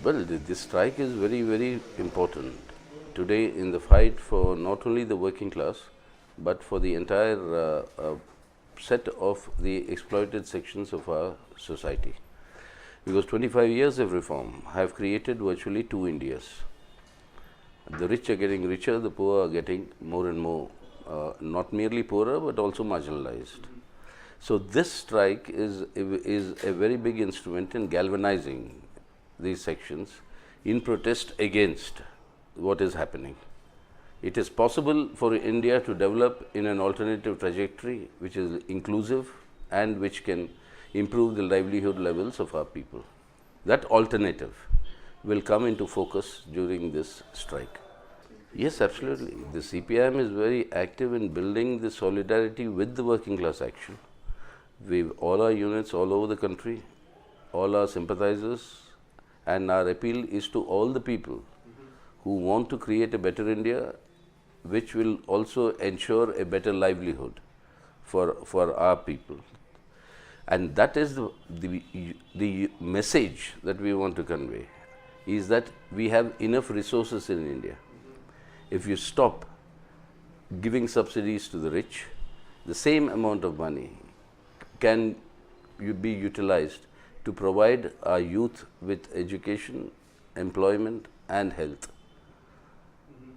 Well, this strike is very, very important today in the fight for not only the working class, but for the entire set of the exploited sections of our society. Because 25 years of reform have created virtually two Indias. The rich are getting richer, the poor are getting more and more, not merely poorer, but also marginalized. So this strike is a very big instrument in galvanizing these sections in protest against what is happening. It is possible for India to develop in an alternative trajectory which is inclusive and which can improve the livelihood levels of our people. That alternative will come into focus during this strike. Yes, absolutely. The CPIM is very active in building the solidarity with the working class action. We've all our units all over the country, all our sympathizers, and our appeal is to all the people who want to create a better India, which will also ensure a better livelihood for our people. And that is the message that we want to convey, is that we have enough resources in India. If you stop giving subsidies to the rich, the same amount of money can be utilized to provide our youth with education, employment and health.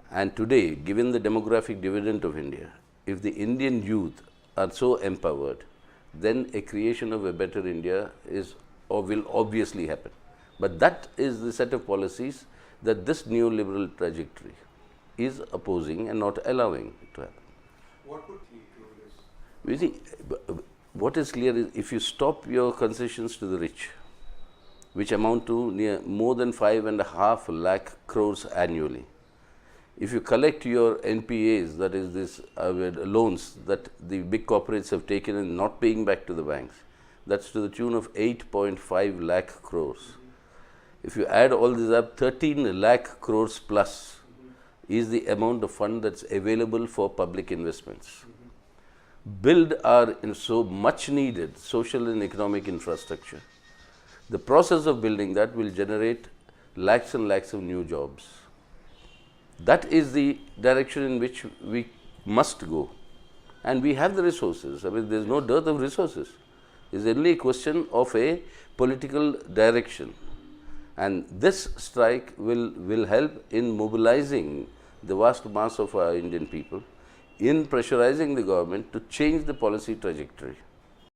And today, given the demographic dividend of India, if the Indian youth are so empowered, then a creation of a better India is or will obviously happen. But that is the set of policies that this neoliberal trajectory is opposing and not allowing to happen. What would lead to this? You see, what is clear is if you stop your concessions to the rich, which amount to near more than 5.5 lakh crores annually, if you collect your NPAs, that is this loans that the big corporates have taken and not paying back to the banks, that's to the tune of 8.5 lakh crores. If you add all this up, 13 lakh crores plus is the amount of fund that's available for public investments. Build our so much needed social and economic infrastructure. The process of building that will generate lakhs and lakhs of new jobs. That is the direction in which we must go. And we have the resources. I mean, there is no dearth of resources. It's only a question of a political direction. And this strike will help in mobilizing the vast mass of our Indian people, in pressurizing the government to change the policy trajectory.